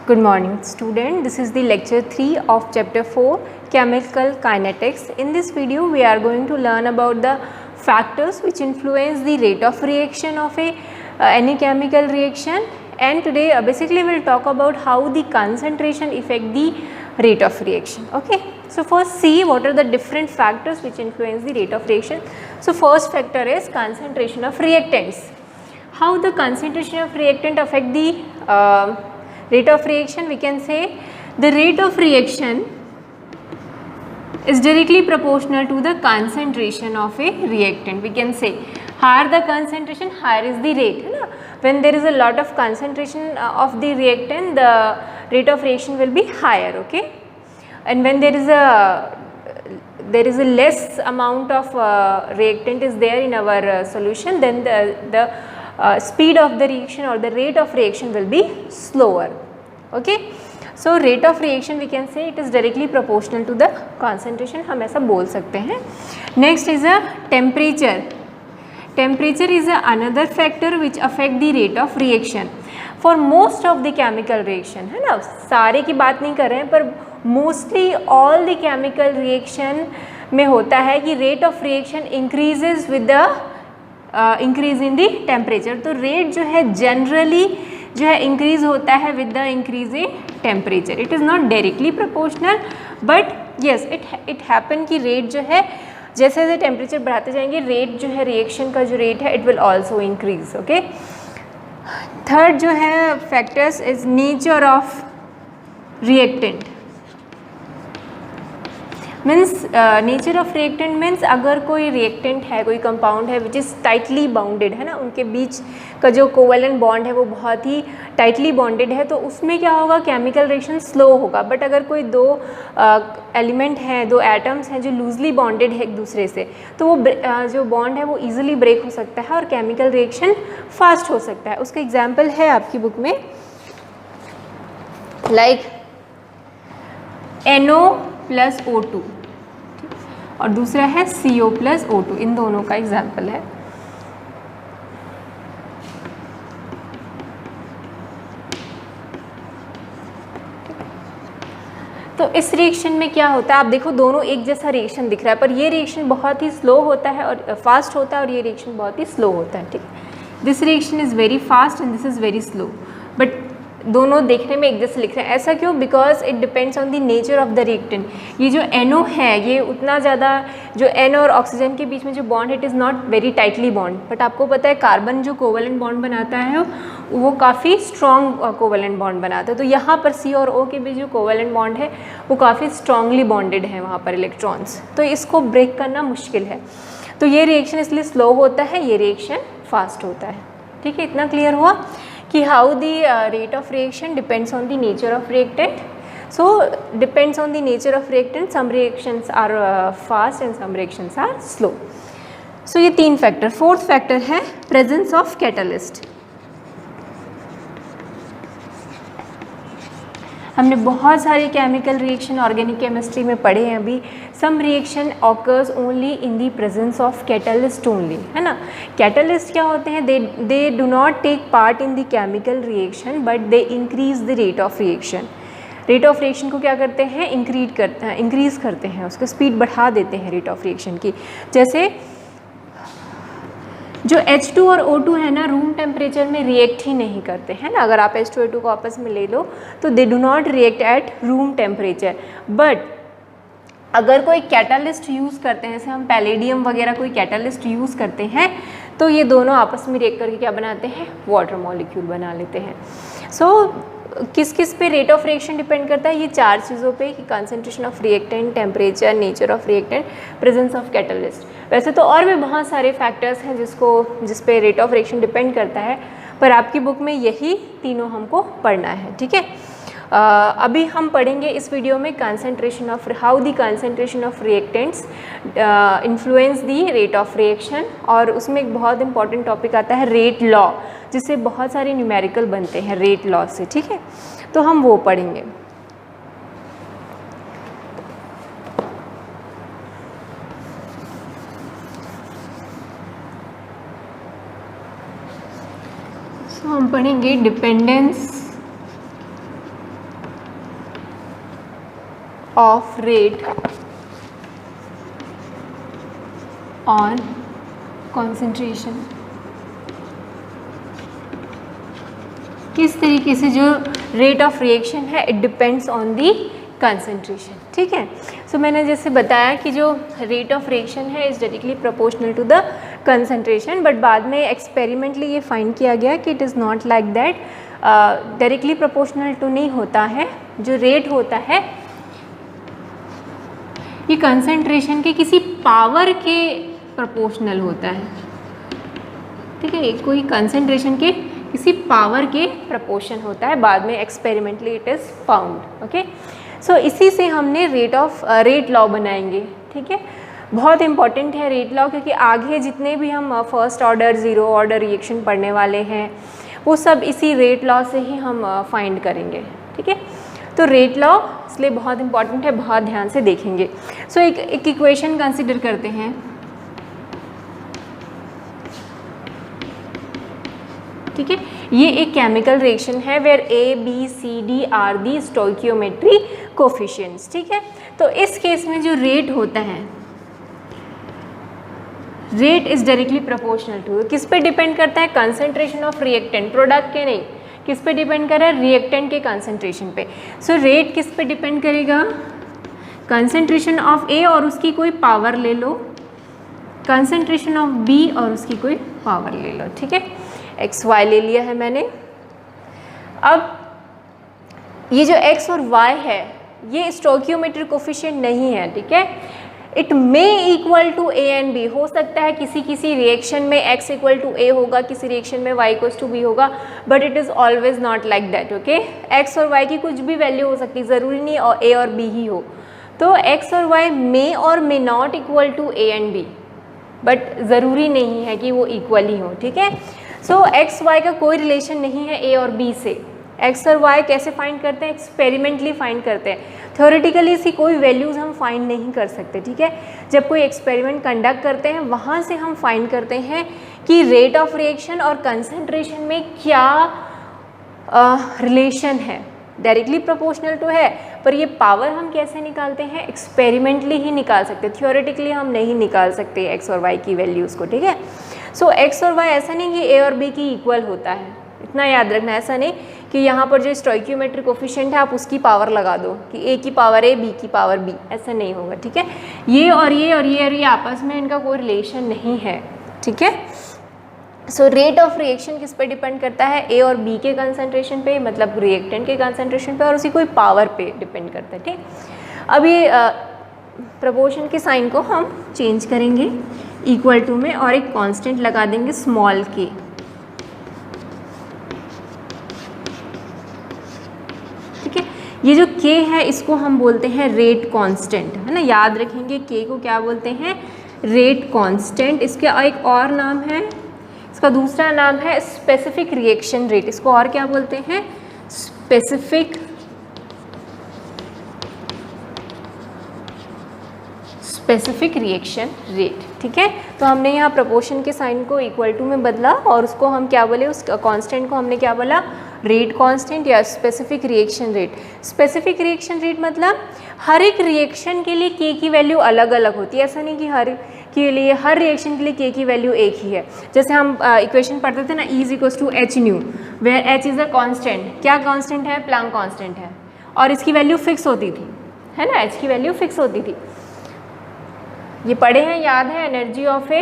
Good morning student, this is the lecture 3 of chapter 4 chemical kinetics. In this video we are going to learn about the factors which influence the rate of reaction of any chemical reaction, and today basically we will talk about how the concentration affect the rate of reaction. Okay, so first see what are the different factors which influence the rate of reaction. So first factor is concentration of reactants. How the concentration of reactant affect the rate of reaction? We can say the rate of reaction is directly proportional to the concentration of a reactant. We can say higher the concentration, higher is the rate. When there is a lot of concentration of the reactant, the rate of reaction will be higher. Okay, and when there is a less amount of reactant is there in our solution, then the speed of the reaction or the rate of reaction will be slower. Okay, so rate of reaction we can say it is directly proportional to the concentration, हम ऐसा बोल सकते हैं. Next is a temperature. Temperature is another factor which affect the rate of reaction for most of the chemical reaction, है ना. सारे की बात नहीं कर रहे हैं, पर mostly all the chemical reaction में होता है कि rate of reaction increases with the increase in the temperature. तो रेट जो है जनरली जो है इंक्रीज होता है with the increase in temperature. It is not directly proportional, but yes it happen कि रेट जो है जैसे जैसे टेम्परेचर बढ़ाते जाएंगे, रेट जो है रिएक्शन का जो रेट है it will also increase. Okay, third जो है factors is nature of reactant. Means nature of reactant means अगर कोई रिएक्टेंट है, कोई कंपाउंड है विच इज़ टाइटली बाउंडेड, है ना, उनके बीच का जो कोवेलेंट बॉन्ड है वो बहुत ही टाइटली बॉन्डेड है, तो उसमें क्या होगा, केमिकल रिएक्शन स्लो होगा. बट अगर कोई दो एलिमेंट हैं, दो एटम्स हैं जो लूजली बॉन्डेड है एक दूसरे से, तो वो जो बॉन्ड है वो ईजिली ब्रेक हो सकता है और केमिकल रिएक्शन फास्ट हो सकता है. उसका एग्जाम्पल है आपकी बुक में लाइक NO + O2 और दूसरा है CO + O2. इन दोनों का एग्जाम्पल है. तो इस रिएक्शन में क्या होता है, आप देखो दोनों एक जैसा रिएक्शन दिख रहा है, पर ये रिएक्शन बहुत ही स्लो होता है और फास्ट होता है, और ये रिएक्शन बहुत ही स्लो होता है. ठीक है, this reaction is very fast and this is very slow, but दोनों देखने में एक जैसे लिख रहे हैं. ऐसा क्यों? Because it depends on the nature of the reactant. ये जो NO है ये उतना ज़्यादा, जो N और ऑक्सीजन के बीच में जो bond it is not very tightly bond, but आपको पता है कार्बन जो कोवेलेंट बॉन्ड बनाता है वो काफ़ी स्ट्रॉन्ग कोवेलेंट बॉन्ड बनाता है. तो यहाँ पर C और O के बीच जो कोवेलेंट बॉन्ड है वो काफ़ी स्ट्रांगली बॉन्डेड है वहाँ पर इलेक्ट्रॉन्स, तो इसको ब्रेक करना मुश्किल है. तो ये रिएक्शन इसलिए स्लो होता है, ये रिएक्शन फास्ट होता है. ठीक है, इतना क्लियर हुआ कि how the rate of reaction depends on the nature of reactant. So depends on the nature of reactant, some reactions are fast and some reactions are slow. So ये तीन factor. Fourth factor है presence of catalyst. हमने बहुत सारे chemical reaction organic chemistry में पढ़े हैं अभी. Some reaction occurs only in the presence of catalyst only, है ना. कैटलिस्ट क्या होते हैं? They do not take part in the chemical reaction but they increase the rate of reaction. Rate of reaction को क्या करते हैं? इंक्रीज करते हैं, उसका स्पीड बढ़ा देते हैं रेट ऑफ रिएक्शन की. जैसे जो H2 और O2 है ना, रूम टेम्परेचर में रिएक्ट ही नहीं करते हैं ना. अगर आप H2 O2 को आपस में ले लो तो दे do not react at room temperature. But अगर कोई कैटालिस्ट यूज़ करते हैं, जैसे हम पैलेडियम वगैरह कोई कैटालिस्ट यूज़ करते हैं, तो ये दोनों आपस में रिएक्ट करके क्या बनाते हैं? वाटर मॉलिक्यूल बना लेते हैं. सो किस किस पे रेट ऑफ रिएक्शन डिपेंड करता है? ये चार चीज़ों पे कि concentration of reactant, temperature, nature of reactant, presence of catalyst. वैसे तो और भी बहुत सारे फैक्टर्स हैं जिस पे रेट ऑफ रिएक्शन डिपेंड करता है, पर आपकी बुक में यही तीनों हमको पढ़ना है. ठीक है, अभी हम पढ़ेंगे इस वीडियो में concentration of, how the concentration of reactants influence the rate of reaction, और उसमें एक बहुत इंपॉर्टेंट टॉपिक आता है रेट लॉ, जिससे बहुत सारे न्यूमेरिकल बनते हैं रेट लॉ से. ठीक है, तो हम वो पढ़ेंगे. तो हम पढ़ेंगे dependence of rate on concentration. किस तरीके से जो रेट ऑफ रिएक्शन है it depends on the concentration, ठीक है। सो मैंने जैसे बताया कि जो रेट ऑफ रिएक्शन है is directly proportional to the concentration, but बाद में एक्सपेरिमेंटली ये फाइंड किया गया कि it is not like that, directly proportional to नहीं होता है। जो रेट होता है ये कंसंट्रेशन के किसी पावर के प्रोपोर्शनल होता है, ठीक है। कोई कंसंट्रेशन के किसी पावर के प्रपोर्शन होता है, बाद में experimentally it is found, okay. So इसी से हमने रेट लॉ बनाएंगे, ठीक है। बहुत इंपॉर्टेंट है रेट लॉ, क्योंकि आगे जितने भी हम first order zero order reaction पढ़ने वाले हैं वो सब इसी रेट लॉ से ही हम फाइंड करेंगे, ठीक है। तो रेट लॉ इसलिए बहुत इंपॉर्टेंट है, बहुत ध्यान से देखेंगे। सो एक इक्वेशन कंसिडर करते हैं, ठीक है। ये एक केमिकल रिएक्शन है where A B C D are the stoichiometry coefficients, ठीक है। तो इस केस में जो रेट होता है, rate is directly proportional to, किस पे डिपेंड करता है, कंसंट्रेशन ऑफ रिएक्टेंट, प्रोडक्ट के नहीं, किस पे डिपेंड कर रहा है, रिएक्टेंट के कंसंट्रेशन पे। सो रेट किस पे डिपेंड करेगा, कंसंट्रेशन ऑफ ए और उसकी कोई पावर ले लो, कंसंट्रेशन ऑफ बी और उसकी कोई पावर ले लो, ठीक है। एक्स वाई ले लिया है मैंने। अब ये जो एक्स और वाई है ये स्टोइकियोमेट्रिक कोफिशिएंट नहीं है, ठीक है। It may equal to A and B, हो सकता है किसी रिएक्शन में x इक्वल टू ए होगा, किसी रिएक्शन में y इक्वल टू बी होगा, but it is always not like that, okay. x और y की कुछ भी वैल्यू हो सकती है, ज़रूरी नहीं और a और b ही हो। तो x और y मे और may not equal to A and B, but ज़रूरी नहीं है कि वो इक्वल ही हो, ठीक है। सो एक्स वाई का कोई रिलेशन नहीं है ए और बी से। एक्स और वाई कैसे फाइंड करते हैं, एक्सपेरिमेंटली फाइंड करते हैं, थ्योरेटिकली इसकी कोई वैल्यूज़ हम फाइंड नहीं कर सकते, ठीक है। जब कोई एक्सपेरिमेंट कंडक्ट करते हैं वहाँ से हम फाइंड करते हैं कि रेट ऑफ रिएक्शन और कंसंट्रेशन में क्या रिलेशन है, डायरेक्टली प्रोपोर्शनल टू है, पर ये पावर हम कैसे निकालते हैं, एक्सपेरिमेंटली ही निकाल सकते, थ्योरेटिकली हम नहीं निकाल सकते एक्स और वाई की वैल्यूज़ को, ठीक है। सो एक्स और वाई ऐसा नहीं कि ए और बी की इक्वल होता है, इतना याद रखना। ऐसा नहीं कि यहाँ पर जो स्टोइकियोमेट्रिक कोफिशिएंट है आप उसकी पावर लगा दो कि ए की पावर ए, बी की पावर बी, ऐसा नहीं होगा, ठीक है। ये और ये और ये और ये आपस में इनका कोई रिलेशन नहीं है, ठीक है। सो रेट ऑफ रिएक्शन किस पे डिपेंड करता है, ए और बी के कंसंट्रेशन पे, मतलब रिएक्टेंट के कंसंट्रेशन पे, और उसी कोई पावर पे डिपेंड करता है, ठीक। अब ये प्रपोर्शन के साइन को हम चेंज करेंगे इक्वल टू में और एक कांस्टेंट लगा देंगे स्मॉल के, ठीक है। ये जो k है इसको हम बोलते हैं रेट कांस्टेंट, है ना, याद रखेंगे k को क्या बोलते हैं, रेट कांस्टेंट। इसका एक और नाम है, इसका दूसरा नाम है स्पेसिफिक रिएक्शन रेट, इसको और क्या बोलते हैं, स्पेसिफिक रिएक्शन रेट, ठीक है। तो हमने यहाँ प्रपोर्शन के साइन को इक्वल टू में बदला और उसको हम क्या बोले, उस कांस्टेंट को हमने क्या बोला, रेट कांस्टेंट या specific reaction rate. Specific reaction rate मतलब हर एक रिएक्शन के लिए k की वैल्यू अलग अलग होती है, ऐसा नहीं कि हर रिएक्शन के लिए k की वैल्यू एक ही है। जैसे हम इक्वेशन पढ़ते थे ना, E is equal to h nu, where h is a constant, क्या कांस्टेंट है, प्लैंक कांस्टेंट है, और इसकी वैल्यू फिक्स होती थी, है ना, h की वैल्यू फिक्स होती थी। ये पढ़े हैं, याद है, energy of a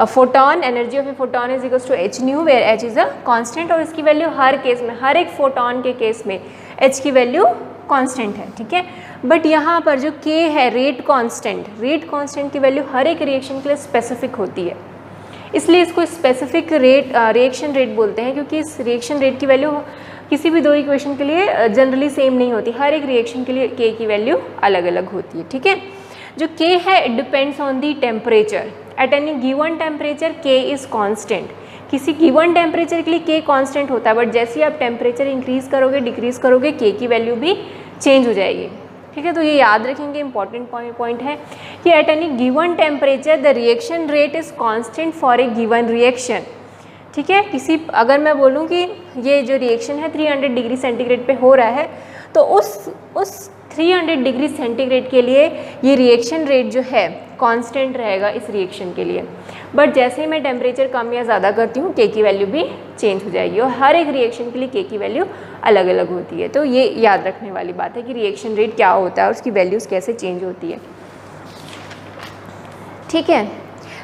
photon, energy of a photon is equal to h nu where h is a constant, और इसकी वैल्यू हर केस में, हर एक फोटॉन के केस में एच की वैल्यू कांस्टेंट है, ठीक है। बट यहाँ पर जो k है, रेट कांस्टेंट की वैल्यू हर एक रिएक्शन के लिए स्पेसिफिक होती है, इसलिए इसको स्पेसिफिक रिएक्शन रेट बोलते हैं, क्योंकि इस रिएक्शन रेट की वैल्यू किसी भी दो इक्वेशन के लिए जनरली सेम नहीं होती, हर एक रिएक्शन के लिए k की वैल्यू अलग अलग होती है, ठीक है। जो k है it depends on the temperature, at any given temperature k is constant, किसी गिवन टेम्परेचर के लिए k कांस्टेंट होता है, बट जैसे ही आप टेम्परेचर इंक्रीज़ करोगे डिक्रीज़ करोगे k की वैल्यू भी चेंज हो जाएगी, ठीक है। तो ये याद रखेंगे, इंपॉर्टेंट पॉइंट है कि at any given temperature the reaction rate is constant for a given reaction, ठीक है। अगर मैं बोलूँ कि ये जो रिएक्शन है 300 डिग्री सेंटीग्रेड पे हो रहा है, तो उस 300 डिग्री सेंटीग्रेड के लिए ये रिएक्शन रेट जो है कांस्टेंट रहेगा इस रिएक्शन के लिए। बट जैसे ही मैं टेम्परेचर कम या ज़्यादा करती हूँ के की वैल्यू भी चेंज हो जाएगी और हर एक रिएक्शन के लिए के की वैल्यू अलग अलग होती है। तो ये याद रखने वाली बात है कि रिएक्शन रेट क्या होता है और उसकी वैल्यूज़ कैसे चेंज होती है। ठीक है,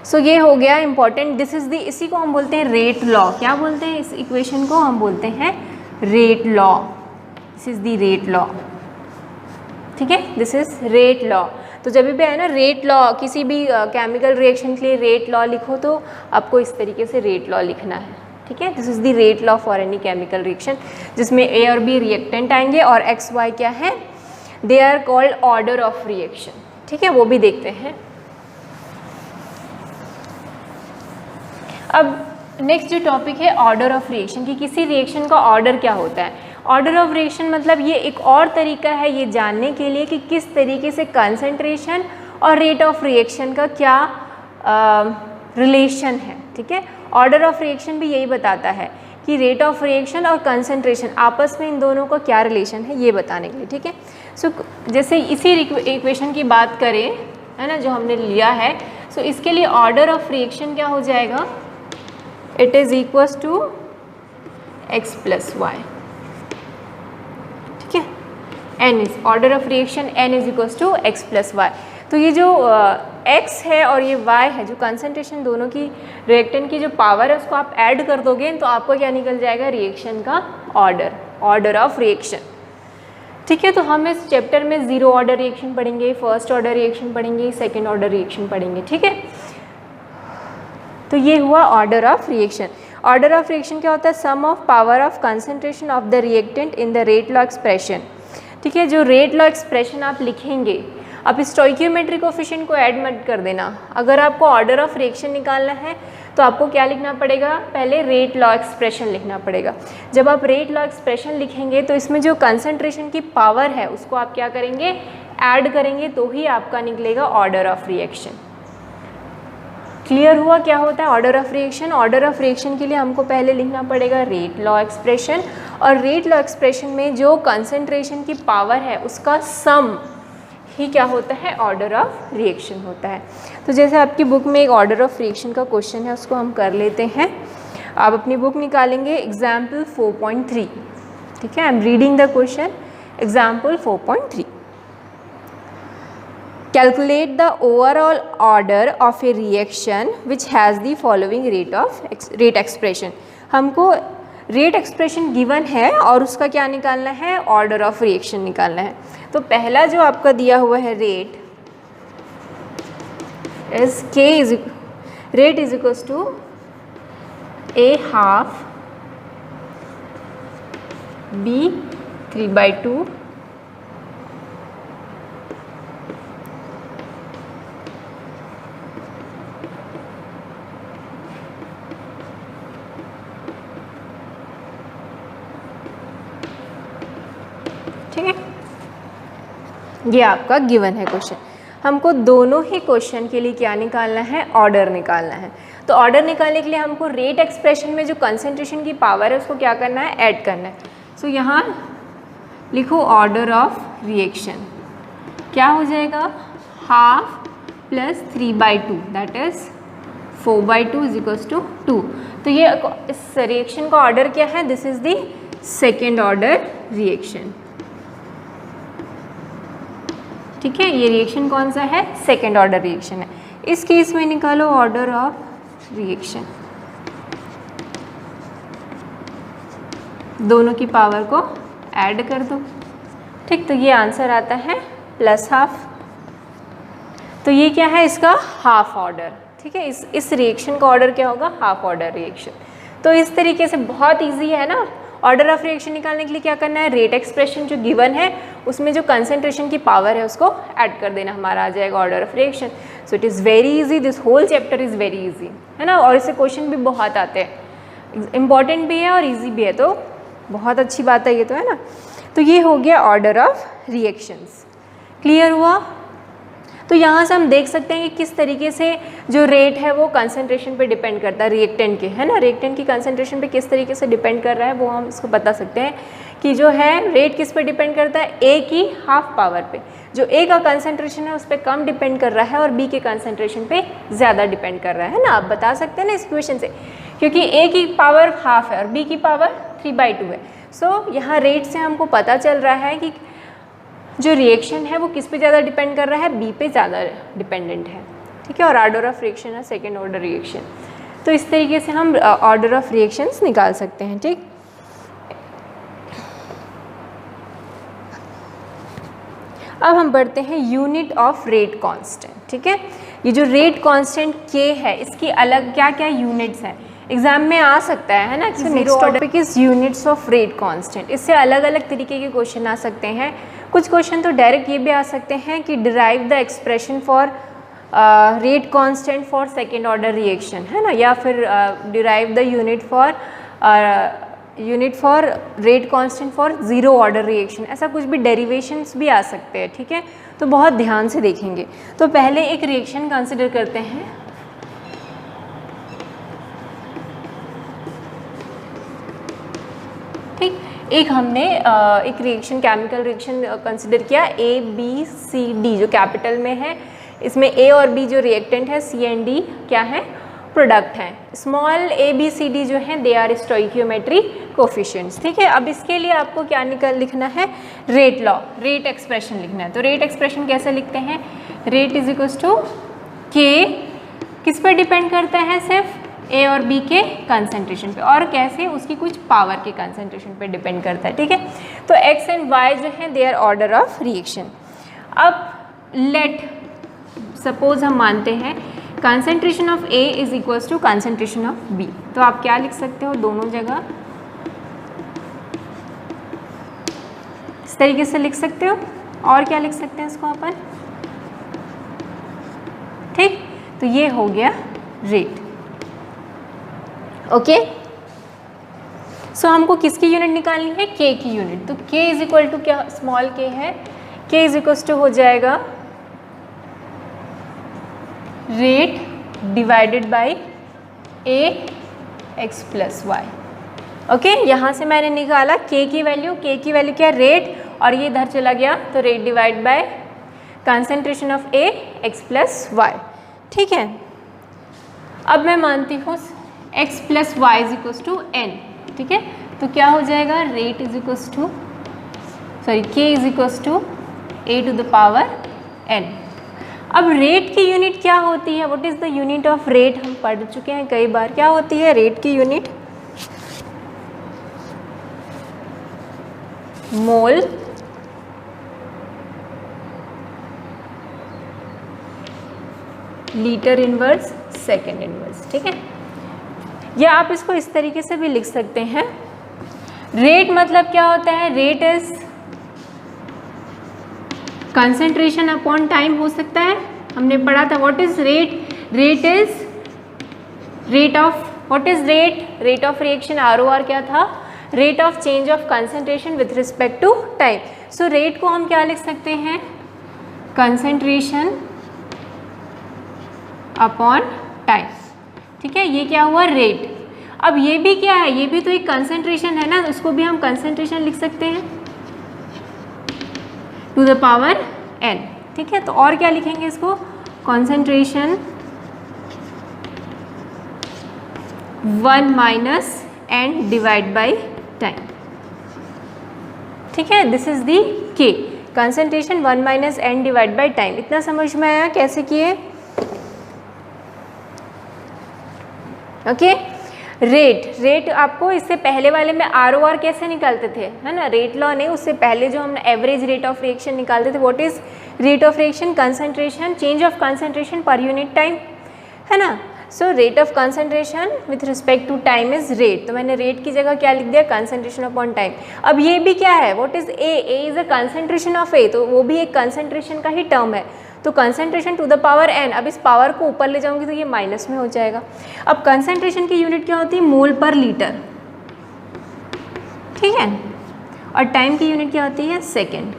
सो ये हो गया इंपॉर्टेंट। दिस इज़ दी, इसी को हम बोलते हैं रेट लॉ। क्या बोलते हैं इस इक्वेशन को? हम बोलते हैं rate law. This is the rate law. ठीक है, दिस इज़ रेट लॉ। तो जब भी है ना रेट लॉ, किसी भी केमिकल रिएक्शन के लिए रेट लॉ लिखो तो आपको इस तरीके से रेट लॉ लिखना है। ठीक है, this is the rate law for any chemical reaction जिसमें ए और बी रिएक्टेंट आएंगे और एक्स वाई क्या है, they are called order of reaction. ठीक है, वो भी देखते हैं। अब नेक्स्ट जो टॉपिक है ऑर्डर ऑफ रिएक्शन, कि किसी रिएक्शन का ऑर्डर क्या होता है। ऑर्डर ऑफ रिएक्शन मतलब ये एक और तरीका है ये जानने के लिए कि किस तरीके से कंसंट्रेशन और रेट ऑफ रिएक्शन का क्या रिलेशन है। ठीक है, ऑर्डर ऑफ रिएक्शन भी यही बताता है कि रेट ऑफ रिएक्शन और कंसंट्रेशन आपस में इन दोनों का क्या रिलेशन है ये बताने के लिए। ठीक है, सो जैसे इसी इक्वेशन की बात करें, है ना, जो हमने लिया है, सो इसके लिए ऑर्डर ऑफ रिएक्शन क्या हो जाएगा, it is equals to X plus Y. ठीक है, N is order of reaction, N is equals to X plus Y. तो ये जो x है और ये y है, जो कंसंट्रेशन दोनों की रिएक्टेंट की जो पावर है उसको आप ऐड कर दोगे तो आपको क्या निकल जाएगा, रिएक्शन का ऑर्डर, ऑर्डर ऑफ रिएक्शन। ठीक है, तो हम इस चैप्टर में ज़ीरो ऑर्डर रिएक्शन पढ़ेंगे, फर्स्ट ऑर्डर रिएक्शन पढ़ेंगे, सेकेंड ऑर्डर रिएक्शन पढ़ेंगे। ठीक है, तो ये हुआ order of reaction. Order of reaction क्या होता है, sum of power of concentration of the reactant in the rate law expression. ठीक है, जो रेट लॉ एक्सप्रेशन आप लिखेंगे, आप स्टोइकियोमेट्रिक कोएफिशिएंट को ऐड मत कर देना। अगर आपको ऑर्डर ऑफ रिएक्शन निकालना है तो आपको क्या लिखना पड़ेगा, पहले रेट लॉ एक्सप्रेशन लिखना पड़ेगा। जब आप रेट लॉ एक्सप्रेशन लिखेंगे तो इसमें जो कंसंट्रेशन की पावर है उसको आप क्या करेंगे, ऐड करेंगे, तो ही आपका निकलेगा ऑर्डर ऑफ रिएक्शन। क्लियर हुआ क्या होता है order of reaction? Order of reaction के लिए हमको पहले लिखना पड़ेगा रेट लॉ एक्सप्रेशन, और रेट लॉ एक्सप्रेशन में जो कंसंट्रेशन की पावर है उसका सम ही क्या होता है, ऑर्डर ऑफ रिएक्शन होता है। तो जैसे आपकी बुक में एक ऑर्डर ऑफ रिएक्शन का क्वेश्चन है, उसको हम कर लेते हैं। आप अपनी बुक निकालेंगे, एग्जाम्पल 4.3। ठीक है, I am reading the question, example 4.3। Calculate the overall order of a reaction which has the following rate expression। हमको रेट एक्सप्रेशन गिवन है और उसका क्या निकालना है, ऑर्डर ऑफ रिएक्शन निकालना है। तो पहला जो आपका दिया हुआ है rate is K is rate is equals to A half B 3/2 ठीक है, ये आपका गिवन है क्वेश्चन। हमको दोनों ही क्वेश्चन के लिए क्या निकालना है, ऑर्डर निकालना है। तो ऑर्डर निकालने के लिए हमको रेट एक्सप्रेशन में जो कंसंट्रेशन की पावर है उसको क्या करना है, ऐड करना है। सो यहाँ लिखो ऑर्डर ऑफ रिएक्शन क्या हो जाएगा, half plus 3/2 that is 4/2 is equals to 2। तो ये इस रिएक्शन का ऑर्डर क्या है, this is the second order reaction. ठीक है, ये रिएक्शन कौन सा है, सेकेंड ऑर्डर रिएक्शन है। इस केस में निकालो ऑर्डर ऑफ रिएक्शन, दोनों की पावर को ऐड कर दो। ठीक, तो ये आंसर आता है प्लस हाफ। तो ये क्या है, इसका हाफ ऑर्डर। ठीक है, इस रिएक्शन का ऑर्डर क्या होगा, हाफ ऑर्डर रिएक्शन। तो इस तरीके से बहुत इजी है ना। ऑर्डर ऑफ रिएक्शन निकालने के लिए क्या करना है, रेट एक्सप्रेशन जो गिवन है उसमें जो कंसंट्रेशन की पावर है उसको ऐड कर देना, हमारा आ जाएगा order of reaction. So it is very easy, this whole chapter is very easy, है ना। और इससे क्वेश्चन भी बहुत आते हैं, इम्पॉर्टेंट भी है और ईजी भी है, तो बहुत अच्छी बात है ये, तो है ना। तो ये हो गया ऑर्डर ऑफ रिएक्शंस। क्लियर हुआ? तो यहाँ से हम देख सकते हैं कि किस तरीके से जो रेट है वो कंसंट्रेशन पे डिपेंड करता है, रिएक्टेंट के, है ना। रिएक्टेंट की कंसंट्रेशन पे किस तरीके से डिपेंड कर रहा है वो हम इसको बता सकते हैं कि जो है रेट किस पे डिपेंड करता है, ए की हाफ पावर पे। जो ए का कंसंट्रेशन है उस पर कम डिपेंड कर रहा है और बी के कंसंट्रेशन पे ज़्यादा डिपेंड कर रहा है ना। आप बता सकते हैं ना इस इक्वेशन से, क्योंकि ए की पावर हाफ है और बी की पावर 3/2 है। सो यहाँ रेट से हमको पता चल रहा है कि जो रिएक्शन है वो किस पे ज़्यादा डिपेंड कर रहा है, बी पे ज़्यादा डिपेंडेंट है, ठीक है। और ऑर्डर ऑफ रिएक्शन है सेकेंड ऑर्डर रिएक्शन। तो इस तरीके से हम ऑर्डर ऑफ रिएक्शंस निकाल सकते हैं, ठीक। अब हम बढ़ते हैं यूनिट ऑफ रेट कांस्टेंट, ठीक है। ये जो रेट कांस्टेंट के है इसकी अलग क्या क्या यूनिट्स हैं, एग्जाम में आ सकता है ना। Next topic is units of rate constant. इससे अलग अलग तरीके के क्वेश्चन आ सकते हैं। कुछ क्वेश्चन तो डायरेक्ट ये भी आ सकते हैं कि derive the expression for rate constant for second order reaction, है ना, या फिर derive the unit for rate constant for zero order reaction. ऐसा कुछ भी डेरिवेशंस भी आ सकते हैं, ठीक है। तो बहुत ध्यान से देखेंगे। तो पहले एक रिएक्शन कंसिडर करते हैं। ठीक, एक हमने एक रिएक्शन केमिकल रिएक्शन कंसिडर किया ABCD जो कैपिटल में है। इसमें A और B जो रिएक्टेंट है, C एंड D क्या है, प्रोडक्ट हैं। स्मॉल ABCD जो है दे आर स्टोइकियोमेट्री कोफिशिएंट्स, ठीक है। अब इसके लिए आपको क्या लिखना है, रेट लॉ, रेट एक्सप्रेशन लिखना है। तो रेट एक्सप्रेशन कैसे लिखते हैं, rate is equals to K किस पर डिपेंड करता है, सिर्फ A और B के कंसंट्रेशन पे, और कैसे, उसकी कुछ पावर के कंसंट्रेशन पे डिपेंड करता है, ठीक है। तो X एंड Y जो है they are order of reaction. अब लेट सपोज हम मानते हैं concentration of A is equals to concentration of B। तो आप क्या लिख सकते हो, दोनों जगह इस तरीके से लिख सकते हो। और क्या लिख सकते हैं इसको अपन, ठीक। तो ये हो गया रेट, ओके। सो हमको किसकी यूनिट निकालनी है, K की यूनिट। तो K इज इक्वल टू क्या, स्मॉल k है, K इज इक्वल टू हो जाएगा rate divided by AX plus Y, okay. यहाँ से मैंने निकाला K की वैल्यू क्या, रेट, और ये इधर चला गया तो rate divide by concentration of AX plus Y, ठीक है। अब मैं मानती हूँ x plus Y is equal to n, ठीक है। तो क्या हो जाएगा, rate is equal to K is equal to A to the power n। अब रेट की यूनिट क्या होती है, what is the unit of rate, हम पढ़ चुके हैं कई बार। क्या होती है रेट की unit, mole litre inverse second inverse, ठीक है। या आप इसको इस तरीके से भी लिख सकते हैं, रेट मतलब क्या होता है, rate is concentration upon time हो सकता है, हमने पढ़ा था। What is rate, rate is rate of, what is rate, rate of reaction, ROR क्या था, rate of change of concentration with respect to time. So rate को हम क्या लिख सकते हैं, कंसंट्रेशन अपॉन टाइम, ठीक है। ये क्या हुआ, रेट। अब ये भी क्या है, ये भी तो एक कंसंट्रेशन है ना, उसको भी हम कंसंट्रेशन लिख सकते हैं टू द पावर n, ठीक है। तो और क्या लिखेंगे इसको, concentration 1 minus n divide by time, ठीक है। This is the K, concentration 1 minus n divide by time. इतना समझ में आया कैसे किए, ओके। रेट आपको इससे पहले वाले में ROR कैसे निकालते थे, है ना, रेट लॉ नहीं, उससे पहले जो हम एवरेज रेट ऑफ रिएक्शन निकालते थे, what is rate of reaction, concentration change of concentration per unit time, है ना। So rate of concentration with respect to time is rate. तो मैंने रेट की जगह क्या लिख दिया, कंसंट्रेशन अपॉन टाइम। अब ये भी क्या है, what is A is a concentration of A, तो वो भी एक कंसंट्रेशन का ही टर्म है। तो concentration to the power n, अब इस पावर को ऊपर ले जाऊंगी तो ये माइनस में हो जाएगा। अब कंसंट्रेशन की यूनिट क्या होती है, मोल पर लीटर, ठीक है। और टाइम की यूनिट क्या होती है, सेकेंड।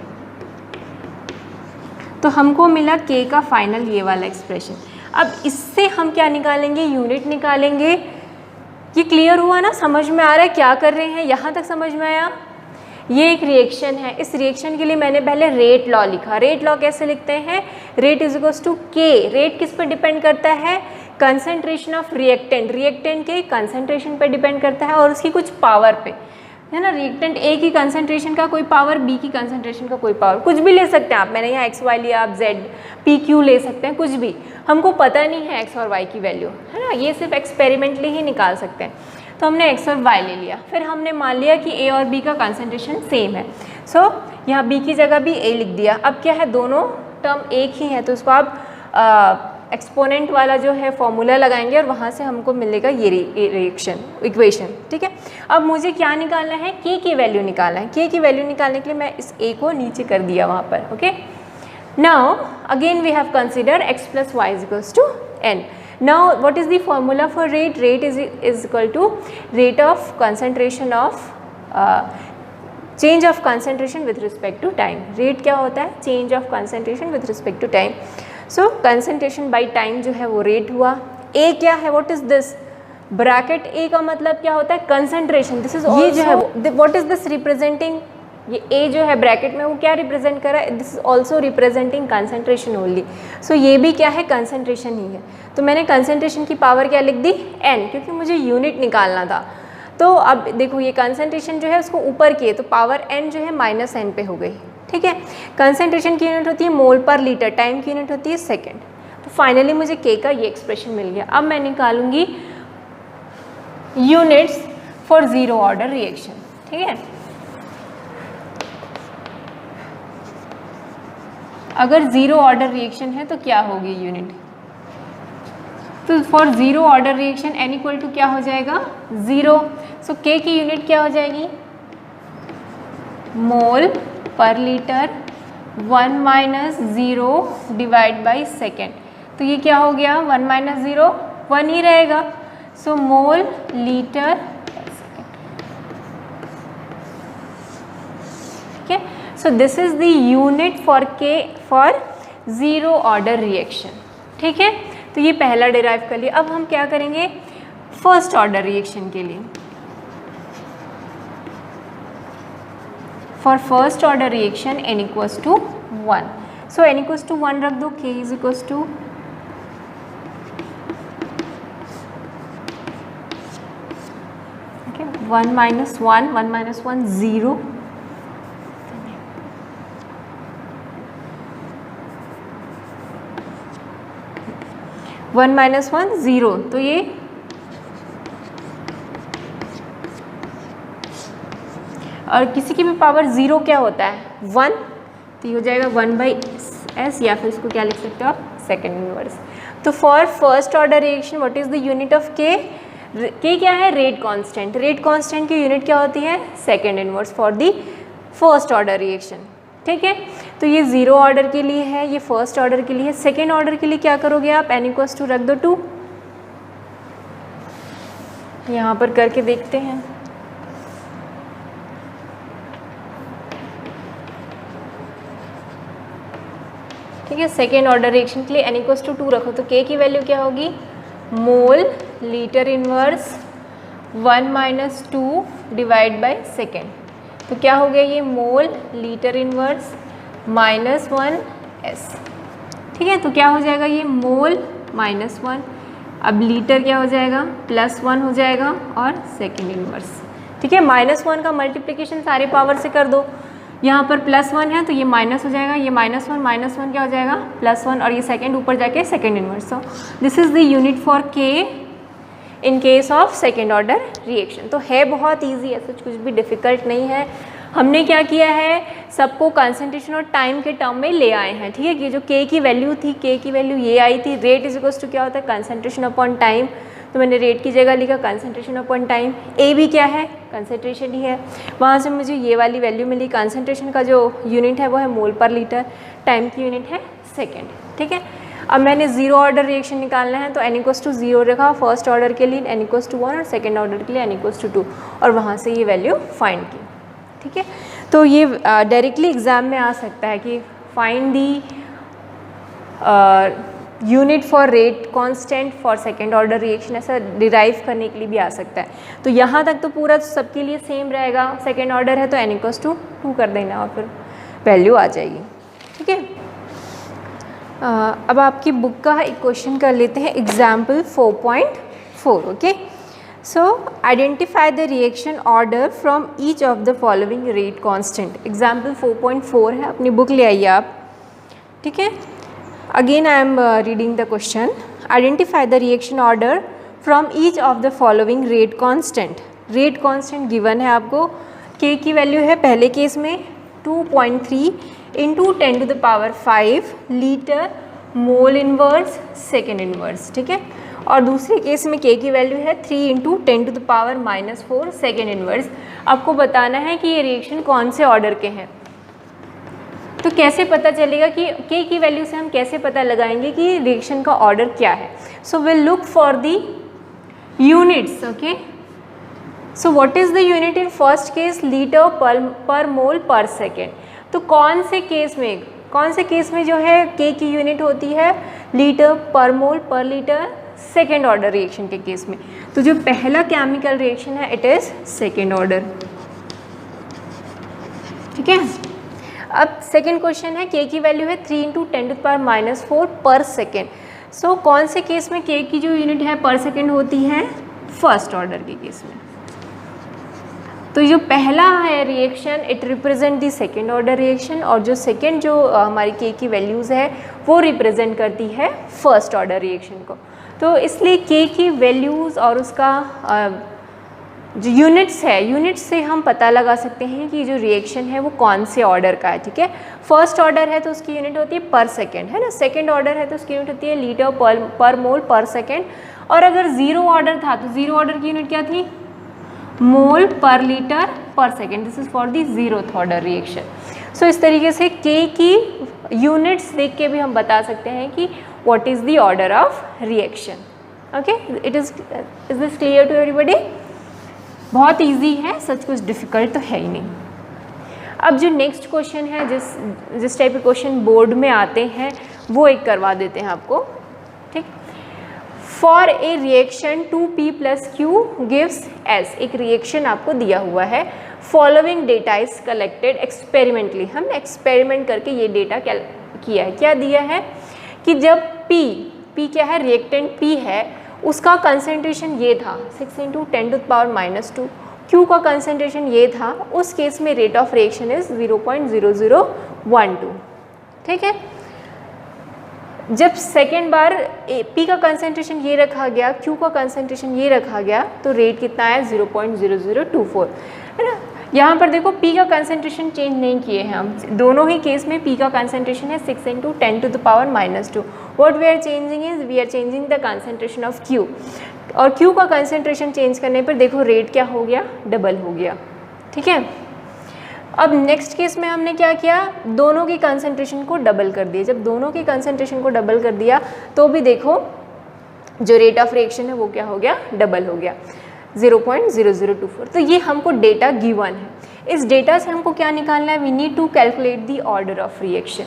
तो हमको मिला K का फाइनल ये वाला एक्सप्रेशन। अब इससे हम क्या निकालेंगे, यूनिट निकालेंगे। ये क्लियर हुआ ना, समझ में आ रहा है क्या कर रहे हैं, यहाँ तक समझ में आया। ये एक रिएक्शन है, इस रिएक्शन के लिए मैंने पहले रेट लॉ लिखा। रेट लॉ कैसे लिखते हैं, रेट इज इक्वल्स टू के। रेट किस पर डिपेंड करता है, कंसंट्रेशन ऑफ रिएक्टेंट, रिएक्टेंट के कंसंट्रेशन पर डिपेंड करता है और उसकी कुछ पावर पे, है ना। रिएक्टेंट ए की कंसंट्रेशन का कोई पावर, बी की कंसंट्रेशन का कोई पावर, कुछ भी ले सकते हैं आप। मैंने यहाँ एक्स वाई लिया, आप जेड पी क्यू ले सकते हैं, कुछ भी। हमको पता नहीं है एक्स और वाई की वैल्यू, है ना, ये सिर्फ एक्सपेरिमेंटली ही निकाल सकते हैं। तो हमने एक्स और वाई ले लिया, फिर हमने मान लिया कि ए और बी का कंसंट्रेशन सेम है। सो यहाँ बी की जगह भी ए लिख दिया। अब क्या है, दोनों टर्म एक ही है, तो उसको आप एक्सपोनेंट वाला जो है फॉर्मूला लगाएंगे और वहाँ से हमको मिलेगा ये रिएक्शन इक्वेशन, ठीक है। अब मुझे क्या निकालना है, के की वैल्यू निकालना है। के की वैल्यू निकालने के लिए मैं इस ए को नीचे कर दिया वहाँ पर, okay. Now again we have consider x plus y is equals to n. Now what is the formula for rate? Rate is equal to rate of concentration of change of concentration with respect to time. Rate क्या होता है, change of concentration with respect to time. So concentration by time जो है वो rate हुआ। A क्या है, what is this? Bracket A का मतलब क्या होता है, concentration. This is also, ये जो है what is this representing? ये A जो है ब्रैकेट में वो क्या रिप्रेजेंट कर रहा है, this is also representing concentration only. So ये भी क्या है, कंसंट्रेशन ही है। तो मैंने कंसंट्रेशन की पावर क्या लिख दी, n, क्योंकि मुझे यूनिट निकालना था। तो अब देखो ये कंसंट्रेशन जो है उसको ऊपर किए तो पावर n जो है -n पे हो गई, ठीक है। कंसंट्रेशन की यूनिट होती है मोल पर लीटर, टाइम की यूनिट होती है सेकेंड। तो फाइनली मुझे k का ये एक्सप्रेशन मिल गया। अब मैं निकालूंगी units for zero order reaction, ठीक है। अगर ज़ीरो ऑर्डर रिएक्शन है तो क्या होगी यूनिट, तो for zero order reaction n equal to क्या हो जाएगा, 0। सो k की यूनिट क्या हो जाएगी, मोल पर litre 1 minus 0 divide by second. तो ये क्या हो गया, 1 माइनस 0 1 ही रहेगा। सो मोल लीटर, ठीक है। So this is the unit for K for zero order reaction, ठीक है। तो ये पहला डिराइव कर लिया। अब हम क्या करेंगे फर्स्ट ऑर्डर रिएक्शन के लिए। For first order reaction n equals to 1। So n equals to 1 रख दो, K is equals to 1 minus 1, 1 minus 1 0, 1 minus 1 0। तो ये और किसी की भी पावर 0 क्या होता है, 1, तो ये हो जाएगा 1/s, या फिर इसको क्या लिख सकते हो आप, सेकेंड इनवर्स। तो for first order reaction what is the unit of के, के क्या है, रेट कांस्टेंट। रेट कांस्टेंट की यूनिट क्या होती है, second inverse for the first order reaction, ठीक है। तो ये ज़ीरो ऑर्डर के लिए है, ये फर्स्ट ऑर्डर के लिए है। सेकेंड ऑर्डर के लिए क्या करोगे आप, n इक्वल्स टू रख दो 2। यहाँ पर करके देखते हैं। ठीक है, सेकेंड ऑर्डर रिएक्शन के लिए n इक्वल्स टू 2 रखो तो k की वैल्यू क्या होगी, mole litre inverse 1 minus 2 divide by second. तो क्या हो गया, ये मोल लीटर इनवर्स -1s, ठीक है। तो क्या हो जाएगा, ये मोल -1, अब लीटर क्या हो जाएगा, +1 हो जाएगा और सेकेंड इनवर्स, ठीक है। -1 का मल्टीप्लिकेशन सारे पावर से कर दो, यहाँ पर +1 है तो ये माइनस हो जाएगा, ये -1 क्या हो जाएगा, +1, और ये सेकेंड ऊपर जाके second inverse. So this is the unit for k in case of second order reaction. तो है बहुत ईजी, ऐसा कुछ भी डिफ़िकल्ट नहीं है। हमने क्या किया है, सबको कंसंट्रेशन और टाइम के टर्म में ले आए हैं, ठीक है। कि जो के की वैल्यू थी, के की वैल्यू ये आई थी, रेट इज इक्वल्स टू क्या होता है, कंसंट्रेशन अपॉन टाइम। तो मैंने रेट की जगह लिखा कंसंट्रेशन अपॉन टाइम। ए भी क्या है, कंसंट्रेशन ही है। वहाँ से मुझे ये वाली वैल्यू मिली। कंसंट्रेशन का जो यूनिट है वो है मोल पर लीटर, टाइम की यूनिट है सेकेंड, ठीक है। अब मैंने ज़ीरो ऑर्डर रिएक्शन निकालना है तो n इक्वल्स टू 0 रखा फर्स्ट ऑर्डर के लिए, n इक्वल्स टू 1 और सेकेंड ऑर्डर के लिए n इक्वल्स टू 2, और वहाँ से ये वैल्यू फाइंड की, ठीक है। तो ये डायरेक्टली एग्जाम में आ सकता है कि find the unit for rate constant for second order reaction, ऐसा डिराइव करने के लिए भी आ सकता है। तो यहाँ तक तो पूरा सबके लिए सेम रहेगा, सेकेंड ऑर्डर है तो n=2 कर देना और फिर वैल्यू आ जाएगी। ठीक है, अब आपकी बुक का एक क्वेश्चन कर लेते हैं, example 4.4। Okay, so identify the reaction order from each of the following rate constant. Example 4.4 है, अपनी बुक ले आइए आप। ठीक है, again I am reading the question. Identify the reaction order from each of the following rate constant. Rate constant given है आपको, k की वैल्यू है पहले केस में 2.3 into 10⁵ litre mole inverse second inverse. ठीक है, और दूसरे केस में k की वैल्यू है 3 इंटू 10⁻⁴ सेकेंड इनवर्स। आपको बताना है कि ये रिएक्शन कौन से ऑर्डर के हैं। तो कैसे पता चलेगा कि k की वैल्यू से हम कैसे पता लगाएंगे कि रिएक्शन का ऑर्डर क्या है। So will look for the units. Okay, so what is the unit in first case? Litre पर मोल पर सेकेंड। तो कौन से केस में जो है k की यूनिट होती है लीटर पर मोल पर लीटर सेकेंड ऑर्डर रिएक्शन के केस में। तो जो पहला केमिकल रिएक्शन है इट इज सेकेंड ऑर्डर। ठीक है, अब सेकेंड क्वेश्चन है k की वैल्यू है 3 इंटू 10⁻⁴ पर सेकेंड। सो कौन से केस में k की जो यूनिट है पर सेकेंड होती है? फर्स्ट ऑर्डर के केस में। तो जो पहला है reaction it represent the second order reaction, और जो सेकेंड जो हमारी k की वैल्यूज़ है वो रिप्रेजेंट करती है फर्स्ट ऑर्डर रिएक्शन को। तो इसलिए k की वैल्यूज़ और उसका जो यूनिट्स है, यूनिट्स से हम पता लगा सकते हैं कि जो रिएक्शन है वो कौन से ऑर्डर का है। ठीक है, फर्स्ट ऑर्डर है तो उसकी यूनिट होती है पर सेकेंड, है ना। सेकेंड ऑर्डर है तो उसकी यूनिट होती है लीटर पर मोल पर सेकेंड। और अगर ज़ीरो ऑर्डर था तो ज़ीरो ऑर्डर की यूनिट क्या थी? मोल पर लीटर पर second. This is for the zeroth order reaction. सो इस तरीके से k की यूनिट्स देख के भी हम बता सकते हैं कि what is the order of reaction. Okay, it is this clear to everybody? बहुत इजी है, सच कुछ डिफ़िकल्ट तो है ही नहीं। अब जो नेक्स्ट क्वेश्चन है, जिस टाइप के क्वेश्चन बोर्ड में आते हैं वो एक करवा देते हैं आपको। ठीक, for a reaction 2p + q gives s। एक रिएक्शन आपको दिया हुआ है, following data is collected experimentally. हमने एक्सपेरिमेंट करके ये डेटा किया है। क्या दिया है कि जब p क्या है? रिएक्टेंट p है, उसका कंसंट्रेशन ये था 6 इंटू 10⁻⁻²। q का कंसंट्रेशन ये था, उस केस में रेट ऑफ रिएक्शन इज 0.0012। ठीक है, जब सेकेंड बार p का कंसंट्रेशन ये रखा गया, q का कंसंट्रेशन ये रखा गया, तो रेट कितना है? 0.0024, है ना। यहाँ पर देखो p का कंसंट्रेशन चेंज नहीं किए हैं हम, दोनों ही केस में p का कंसंट्रेशन है 6 into 10⁻⁻²। What we are changing is we are changing the concentration of q, और q का कंसंट्रेशन चेंज करने पर देखो रेट क्या हो गया? डबल हो गया। ठीक है, अब नेक्स्ट केस में हमने क्या किया? दोनों की कंसंट्रेशन को डबल कर दिया। जब दोनों की कंसंट्रेशन को डबल कर दिया तो भी देखो जो रेट ऑफ रिएक्शन है वो क्या हो गया? डबल हो गया, 0.0024। तो ये हमको डेटा गिवन है। इस डेटा से हमको क्या निकालना है? We need to calculate the order of reaction.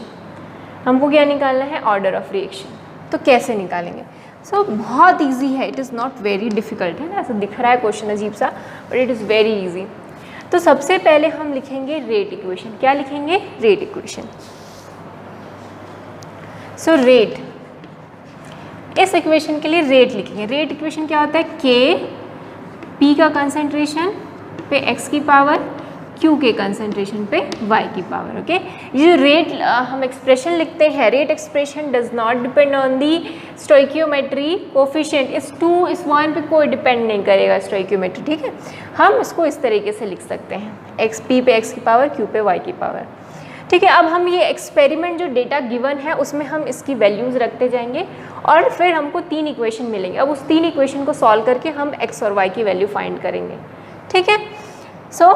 हमको क्या निकालना है? Order of reaction. तो कैसे निकालेंगे? सो बहुत ईजी है, it is not very difficult, है ना। ऐसा दिख रहा है क्वेश्चन अजीब सा, but it is very easy. तो सबसे पहले हम लिखेंगे रेट इक्वेशन। क्या लिखेंगे? Rate equation. सो रेट, इस इक्वेशन के लिए रेट लिखेंगे। रेट इक्वेशन क्या होता है? k p का कंसंट्रेशन पे x की पावर, q के कंसंट्रेशन पे y की पावर। ओके, ये जो रेट हम एक्सप्रेशन लिखते हैं, rate expression does not depend on the stoichiometry coefficient. इस 2 इस 1 पे कोई डिपेंड नहीं करेगा स्टोइकियोमेट्री। ठीक है, हम इसको इस तरीके से लिख सकते हैं, x p पे x की पावर, q पे y की पावर। ठीक है, अब हम ये एक्सपेरिमेंट जो डेटा गिवन है उसमें हम इसकी वैल्यूज़ रखते जाएंगे और फिर हमको 3 इक्वेशन मिलेंगे। अब उस 3 इक्वेशन को सॉल्व करके हम x और y की वैल्यू फाइंड करेंगे। ठीक है, सो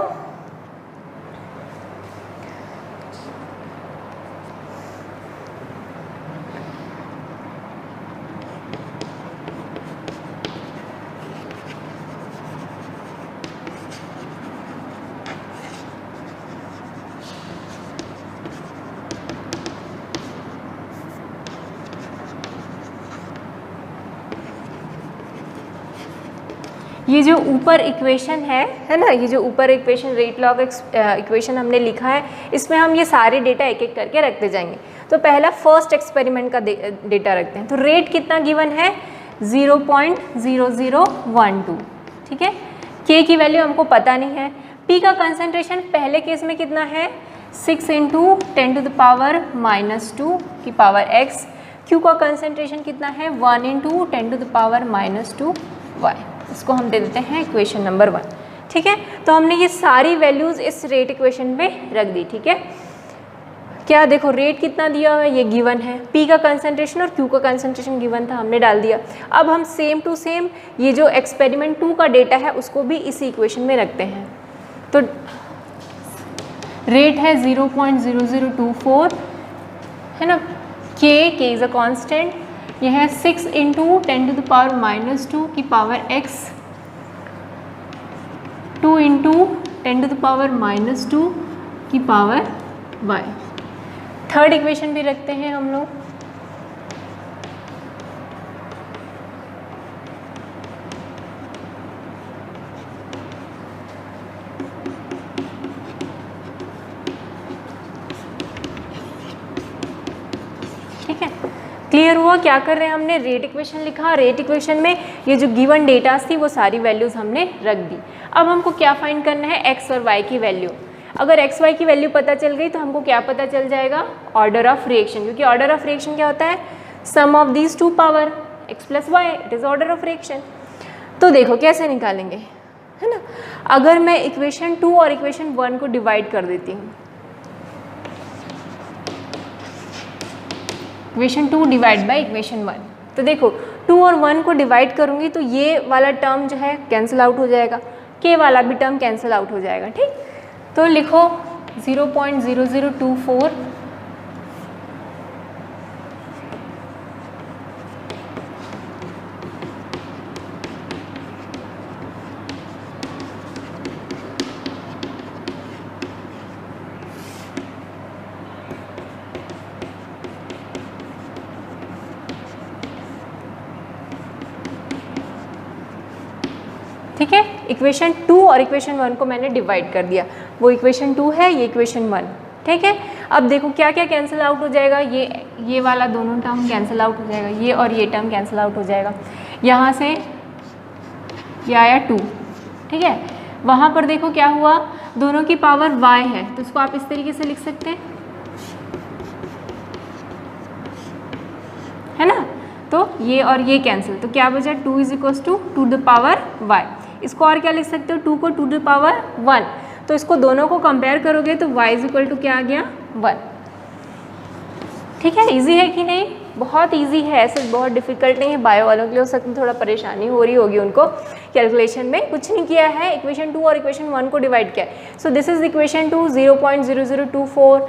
ये जो ऊपर इक्वेशन है ना, ये जो ऊपर इक्वेशन रेट लॉग इक्वेशन हमने लिखा है, इसमें हम ये सारे डेटा एक एक करके रखते जाएंगे। तो पहला फर्स्ट एक्सपेरिमेंट का डेटा रखते हैं। तो रेट कितना गिवन है 0.0012, ठीक है। के की वैल्यू हमको पता नहीं है। पी का कंसंट्रेशन पहले केस में कितना है 6 × 10⁻⁻2 की पावर x। क्यू का कंसंट्रेशन कितना है 1 × 10⁻⁻2 y। इसको हम दे देते हैं इक्वेशन नंबर 1, ठीक है। तो हमने ये सारी वैल्यूज़ इस रेट इक्वेशन में रख दी, ठीक है। क्या देखो रेट कितना दिया हुआ है, ये गिवन है। पी का कंसंट्रेशन और क्यू का कंसंट्रेशन गिवन था, हमने डाल दिया। अब हम सेम टू सेम ये जो एक्सपेरिमेंट 2 का डेटा है उसको भी इसी इक्वेशन में रखते हैं। तो रेट है 0.0024, है ना। के इज़ अ कांस्टेंट, यह है 6 × 10⁻⁻2 की पावर x, 2 × 10⁻⁻2 की पावर y। थर्ड इक्वेशन भी रखते हैं हम लोग। ठीक है, क्लियर हुआ क्या कर रहे हैं हमने। रेट इक्वेशन लिखा, रेट इक्वेशन में ये जो गिवन डेटास थी वो सारी वैल्यूज़ हमने रख दी। अब हमको क्या फाइंड करना है, एक्स और वाई की वैल्यू। अगर एक्स वाई की वैल्यू पता चल गई तो हमको क्या पता चल जाएगा, ऑर्डर ऑफ रिएक्शन, क्योंकि ऑर्डर ऑफ रिएक्शन क्या होता है, sum of these two power x plus y, it is order of reaction. तो देखो कैसे निकालेंगे, है ना। अगर मैं इक्वेशन 2 और इक्वेशन 1 को डिवाइड कर देती हूँ, इक्वेशन 2 डिवाइड बाई इक्वेशन 1, तो देखो 2 और 1 को डिवाइड करूँगी तो ये वाला टर्म जो है कैंसिल आउट हो जाएगा, के वाला भी टर्म कैंसिल आउट हो जाएगा, ठीक। तो लिखो 0.0024 ठीक है। इक्वेशन 2 और इक्वेशन 1 को मैंने डिवाइड कर दिया, वो इक्वेशन 2 है, ये इक्वेशन 1, ठीक है। अब देखो क्या क्या कैंसिल आउट हो जाएगा, ये वाला दोनों टर्म कैंसिल आउट हो जाएगा, ये और ये टर्म कैंसिल आउट हो जाएगा। यहाँ से ये आया 2, ठीक है। वहाँ पर देखो क्या हुआ, दोनों की पावर y है, तो इसको आप इस तरीके से लिख सकते हैं, है ना। तो ये और ये कैंसिल, तो क्या बचा 2 = 2 to the power y। इसको और क्या लिख सकते हो, 2 को 2 to the power 1, तो इसको दोनों को कंपेयर करोगे तो y = क्या आ गया 1, ठीक है। इजी है कि नहीं, बहुत इजी है, ऐसे बहुत डिफिकल्ट नहीं है। बायो वालों के लिए हो सकता है थोड़ा परेशानी हो रही होगी उनको कैलकुलेशन में। कुछ नहीं किया है, इक्वेशन 2 और इक्वेशन 1 को डिवाइड किया है। सो दिस इज इक्वेशन 2 0.0024,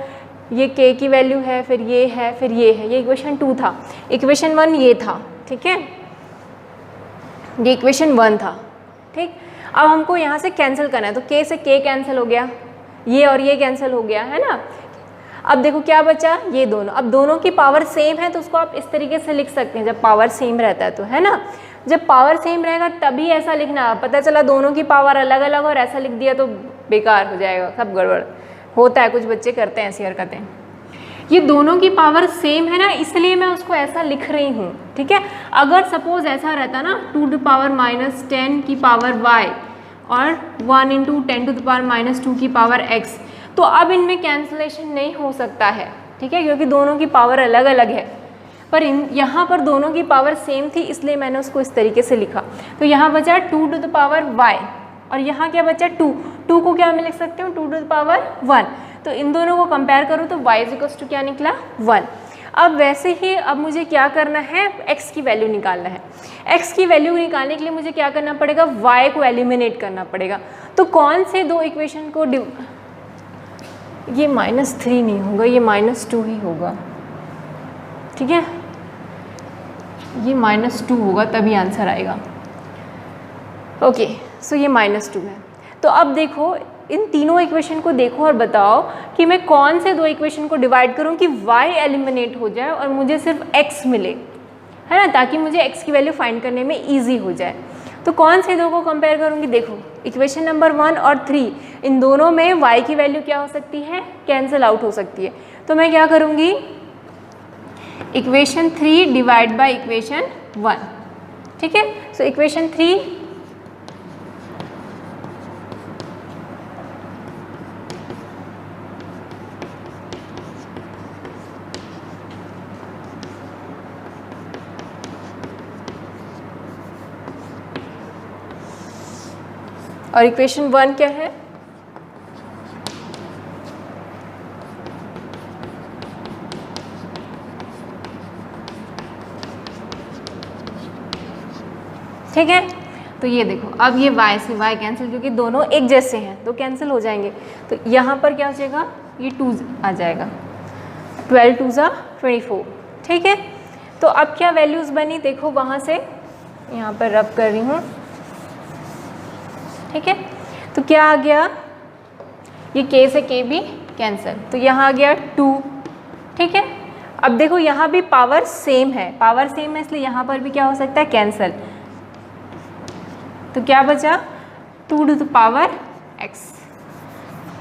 ये k की वैल्यू है, फिर ये है, फिर ये है, ये इक्वेशन 2 था। इक्वेशन 1 ये था, ठीक है, ये इक्वेशन 1 था, ठीक। अब हमको यहाँ से कैंसिल करना है, तो k से k कैंसिल हो गया, ये और ये कैंसिल हो गया, है ना। अब देखो क्या बचा, ये दोनों। अब दोनों की पावर सेम है तो उसको आप इस तरीके से लिख सकते हैं, जब पावर सेम रहता है तो, है ना। जब पावर सेम रहेगा तभी ऐसा लिखना, पता चला दोनों की पावर अलग अलग और ऐसा लिख दिया तो बेकार हो जाएगा, सब गड़बड़ होता है, कुछ बच्चे करते हैं ऐसी हरकतें। ये दोनों की पावर सेम है ना, इसलिए मैं उसको ऐसा लिख रही हूँ, ठीक है। अगर सपोज ऐसा रहता ना 2 to the power -10 की पावर y और 1 × 10 to the power -2 की पावर x, तो अब इनमें कैंसिलेशन नहीं हो सकता है, ठीक है, क्योंकि दोनों की पावर अलग अलग है। पर यहाँ पर दोनों की पावर सेम थी, इसलिए मैंने उसको इस तरीके से लिखा। तो यहाँ बचा 2 to the power y और यहाँ क्या बचा 2 को क्या मैं लिख सकती हूँ 2 to the power 1। तो इन दोनों को कंपेयर करूँ तो y = क्या निकला 1। अब वैसे ही अब मुझे क्या करना है, x की वैल्यू निकालना है। x की वैल्यू निकालने के लिए मुझे क्या करना पड़ेगा, y को एलिमिनेट करना पड़ेगा। तो कौन से दो इक्वेशन को ये -3 नहीं होगा, ये -2 ही होगा, ठीक है, ये -2 होगा तभी आंसर आएगा। ओके, सो ये -2 है। तो अब देखो इन तीनों इक्वेशन को देखो और बताओ कि मैं कौन से दो इक्वेशन को डिवाइड करूं कि y एलिमिनेट हो जाए और मुझे सिर्फ x मिले, है ना, ताकि मुझे x की वैल्यू फाइंड करने में ईजी हो जाए। तो कौन से दो को कंपेयर करूँगी? देखो इक्वेशन नंबर 1 और 3 इन दोनों में y की वैल्यू क्या हो सकती है? कैंसिल आउट हो सकती है। तो मैं क्या करूँगी? इक्वेशन 3 डिवाइड बाय इक्वेशन 1, ठीक है। सो इक्वेशन 3 और इक्वेशन 1 क्या है? ठीक है। तो ये देखो अब ये y से y कैंसिल, क्योंकि दोनों एक जैसे हैं तो कैंसिल हो जाएंगे। तो यहाँ पर क्या हो जाएगा? ये 2 आ जाएगा, 12 2 ज़ा 24, ठीक है। तो अब क्या वैल्यूज़ बनी? देखो वहाँ से यहाँ पर रब कर रही हूँ, ठीक है। तो क्या आ गया? ये k से k भी कैंसिल, तो यहाँ आ गया 2, ठीक है। अब देखो यहाँ भी पावर सेम है, पावर सेम है इसलिए यहाँ पर भी क्या हो सकता है? कैंसिल। तो क्या बचा? 2 टू द पावर x।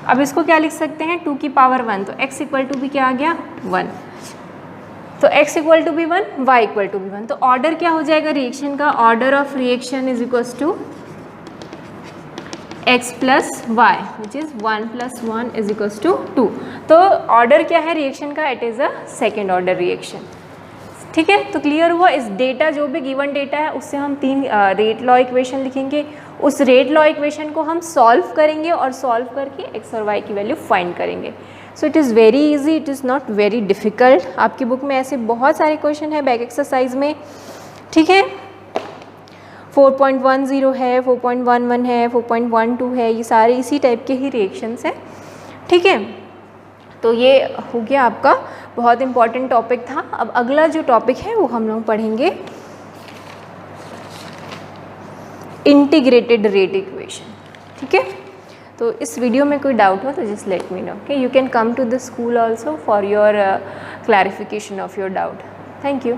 अब इसको क्या लिख सकते हैं? 2 की पावर 1, तो x इक्वल टू भी क्या आ गया? 1। तो x इक्वल टू भी 1, y इक्वल टू भी 1। तो ऑर्डर क्या हो जाएगा रिएक्शन का? Order of reaction is equals to x plus Y which is 1 + 1 is equals to 2। तो ऑर्डर क्या है रिएक्शन का? It is a second order reaction, ठीक है। तो क्लियर हुआ? इस डेटा जो भी गिवन डेटा है उससे हम 3 रेट लॉ इक्वेशन लिखेंगे, उस रेट लॉ इक्वेशन को हम सॉल्व करेंगे और सॉल्व करके x और y की वैल्यू फाइंड करेंगे। सो it is very easy, it is not very difficult. आपकी बुक में ऐसे बहुत सारे क्वेश्चन है बैक एक्सरसाइज में, ठीक है। 4.10 है, 4.11 है, 4.12 है, ये सारे इसी टाइप के ही रिएक्शंस हैं, ठीक है। तो ये हो गया आपका बहुत इंपॉर्टेंट टॉपिक था। अब अगला जो टॉपिक है वो हम लोग पढ़ेंगे इंटीग्रेटेड रेट इक्वेशन, ठीक है। तो इस वीडियो में कोई डाउट हो तो just let me know, okay. You can come to the school also for your clarification of your doubt. Thank you.